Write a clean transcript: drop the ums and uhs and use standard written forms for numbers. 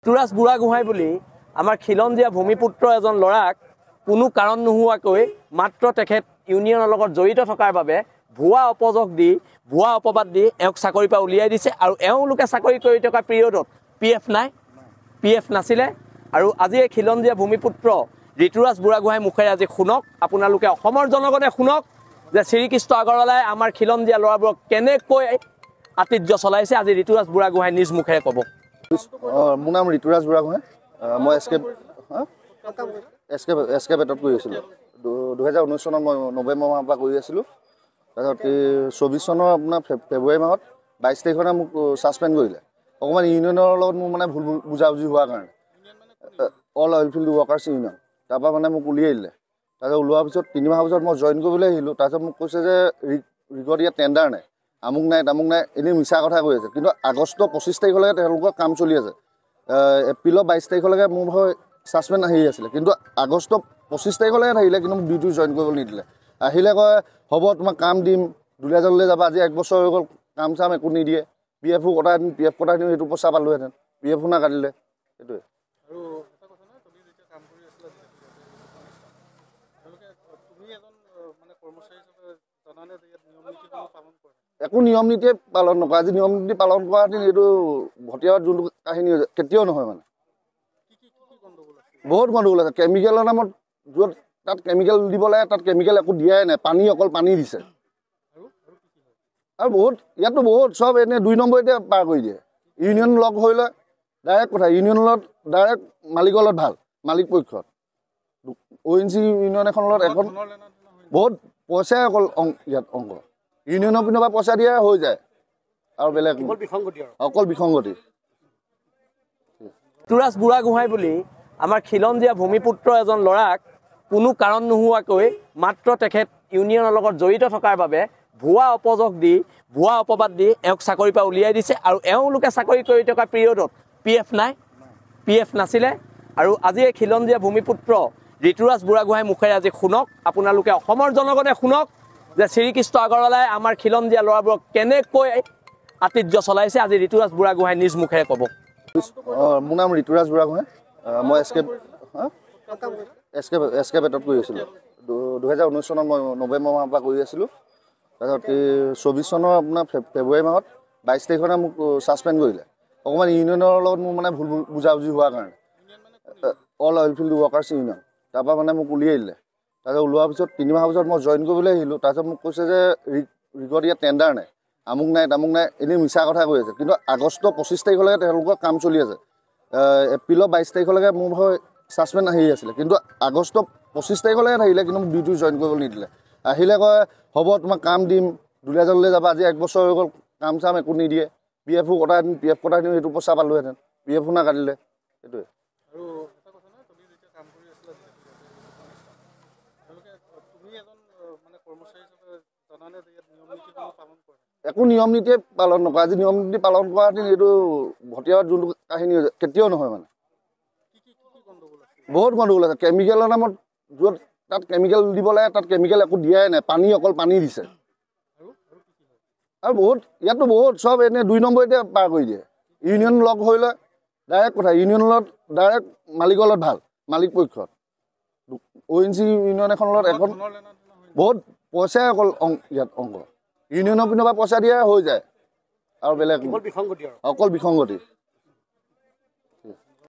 ঋতুৰাজ বুঢ়াগোহাঁই বুলি আমাৰ খিলঞ্জীয়া ভূমিপুত্ৰ এজন ল'ৰাক কোনো কাৰণ নোহোৱাকৈ মাত্ৰ তেখেত ইউনিয়নৰ লগত জড়িত থকাৰ বাবে ভুৱা অপযোগ দি ভুৱা অপবাদ দি এওঁক চাকৰিৰ পৰা উলিয়াই দিছে। আৰু এওঁলোকে চাকৰি কৰি থকা পিৰিয়ডত PF নাছিলে। আৰু আজি এই খিলঞ্জীয়া ভূমিপুত্ৰ ঋতুৰাজ বুঢ়াগোহাঁইৰ মুখেৰে আজি শুনক, আপোনালোকে অসমৰ জনগণে শুনক যে শ্ৰীকৃষ্ণ আগৰৱালাই আমাৰ খিলঞ্জীয়া ল'ৰাবোৰক কেনেকৈ আতিথ্য চলাইছে। আজি ঋতুৰাজ বুঢ়াগোহাঁই নিজ মুখেৰে ক'ব। মোৰ নাম ঋতুৰাজ বুঢ়াগোহাঁই। মই এছ কে বেটত কৰি আছিলোঁ। 2019 চনত মই নৱেম্বৰ মাহৰ পৰা কৰি আছিলোঁ। তাৰপিছত 24 চনৰ আপোনাৰ ফেব্ৰুৱাৰী মাহত 22 তাৰিখে মোক ছাছপেণ্ড কৰিলে। অকণমান ইউনিয়নৰ লগত মোৰ মানে ভুল বুজাবুজি হোৱাৰ কাৰণে, all oil field workers union. তাৰপৰা মানে মোক উলিয়াই দিলে। তাৰপিছত ওলোৱাৰ পিছত 3 মাহৰ পিছত মই জইন কৰিবলৈ আহিলোঁ। তাৰপিছত মোক কৈছে যে ৰিগত ইয়াত টেণ্ডাৰ নাই, আমুক নাই তামুক নাই, এনেই মিছা কথা কৈ আছে। কিন্তু আগষ্টৰ 25 তাৰিখলৈকে তেওঁলোকৰ কাম চলি আছে। এপ্ৰিলৰ 22 তাৰিখলৈকে মোৰ ভাগৰ ছাছপেণ্ড আহি আছিলে, কিন্তু আগষ্টৰ 25 তাৰিখলৈকে থাকিলে, কিন্তু মোক ডিউটি জইন কৰিবলৈ নিদিলে। আহিলে কয় হ'ব তোমাক কাম দিম, দুলীয়াজানলৈ যাবা। আজি 1 বছৰ হৈ গ'ল, কাম চাম একো নিদিয়ে। PFও কটাই দিম, PF কটাই দিম, সেইটো পইচা পালোহেঁতেন, PFও নাকাটিলে। সেইটোৱে। একো নিয়ম নীতিয়ে পালন নকৰে। আজি নিয়ম নীতি পালন কৰাহেঁতেন এইটো ভটিয়াত যোনটো কাহিনী হৈছে কেতিয়াও নহয়। মানে বহুত গণ্ডগোল আছে। কেমিকেলৰ নামত য'ত তাত কেমিকেল দিব লাগে, তাত কেমিকেল একো দিয়াই নাই, অকল পানী দিছে। আৰু বহুত ইয়াততো বহুত চব এনেই 2 নম্বৰীতে পাৰ কৰি দিয়ে। ইউনিয়ন লগ হৈ লয়, ডাইৰেক্ট কথা। ইউনিয়নৰ লগত ডাইৰেক্ট মালিকৰ লগত ভাল, মালিক পক্ষত। ONC ইউনিয়ন এখনৰ লগত এখন বহুত পইচাই অকল ইয়াত অংক। ইউনিয়নৰ পিনৰ পৰা পইচা দিয়ে হৈ যায়, আৰু বেলেগ অকল বিসংগতি। ঋতুৰাজ বুঢ়াগোহাঁই বুলি আমাৰ খিলঞ্জীয়া ভূমিপুত্ৰ এজন ল'ৰাক কোনো কাৰণ নোহোৱাকৈ মাত্ৰ তেখেত ইউনিয়নৰ লগত জড়িত থকাৰ বাবে ভুৱা অপযোগ দি ভুৱা অপবাদ দি এওঁক চাকৰিৰ পৰা উলিয়াই দিছে। আৰু এওঁলোকে চাকৰি কৰি থকা পিৰিয়ডত PF নাছিলে। আৰু আজি এই খিলঞ্জীয়া ভূমিপুত্ৰ ঋতুৰাজ বুঢ়াগোহাঁইৰ মুখেৰে আজি শুনক, আপোনালোকে অসমৰ জনগণে শুনক যে শ্ৰীকৃষ্ণ আগৰৱালাই আমাৰ খিলঞ্জীয়া ল'ৰাবোৰক কেনেকৈ আতিথ্য চলাইছে। আজি ঋতুৰাজ বুঢ়াগোহাঁই নিজ মুখেৰে ক'ব। মোৰ নাম ঋতুৰাজ বুঢ়াগোহাঁই। মই এছ কে বেটত কৰি আছিলোঁ। 2019 চনত মই নৱেম্বৰ মাহৰ পৰা কৰি আছিলোঁ। তাৰপিছত 24 চনৰ আপোনাৰ ফেব্ৰুৱাৰী মাহত 22 তাৰিখে মোক ছাছপেণ্ড কৰিলে। অকণমান ইউনিয়নৰ লগত মোৰ মানে ভুল বুজাবুজি হোৱাৰ কাৰণে, all oil field workers union. তাৰপৰা মানে মোক উলিয়াই দিলে। তাৰপিছত ওলোৱাৰ পিছত 3 মাহৰ পিছত মই জইন কৰিবলৈ আহিলোঁ। তাৰপিছত মোক কৈছে যে ৰিগত ইয়াত টেণ্ডাৰ নাই, আমুক নাই তামুক নাই, এনেই মিছা কথা কৈ আছে। কিন্তু আগষ্টৰ 25 তাৰিখলৈকে তেওঁলোকৰ কাম চলি আছে। এপ্ৰিলৰ 22 তাৰিখলৈকে মোৰ ভাগৰ ছাছপেণ্ড আহি আছিলে, কিন্তু আগষ্টৰ 25 তাৰিখলৈকে থাকিলে, কিন্তু মোক ডিউটি জইন কৰিবলৈ নিদিলে। আহিলে কয় হ'ব তোমাক কাম দিম, দুলীয়াজানলৈ যাবা। আজি 1 বছৰ হৈ গ'ল, কাম চাম একো নিদিয়ে। PFও কটাই দিম, সেইটো পইচা পালোহেঁতেন, PFও নাকাটিলে। সেইটোৱে। একো নিয়ম নীতিয়ে পালন নকৰে। আজি নিয়ম নীতি পালন কৰাহেঁতেন এইটো ভটিয়াত যোনটো কাহিনী হৈছে কেতিয়াও নহয়। মানে বহুত গণ্ডগোল আছে। কেমিকেলৰ নামত য'ত তাত কেমিকেল দিব লাগে, তাত কেমিকেল একো দিয়াই নাই, অকল পানী দিছে। আৰু বহুত ইয়াততো বহুত চব এনেই 2 নম্বৰীতে পাৰ কৰি দিয়ে। ইউনিয়ন লগ হৈ লয়, ডাইৰেক্ট কথা। ইউনিয়নৰ লগত ডাইৰেক্ট মালিকৰ লগত ভাল, মালিক পক্ষত। ONC ইউনিয়ন এখনৰ লগত এখন বহুত পইচাই অকল ইয়াত অংক। ইউনিয়নৰ পিনৰ পৰা পইচা দিয়ে হৈ যায়, আৰু বেলেগ অকল বিসংগতি।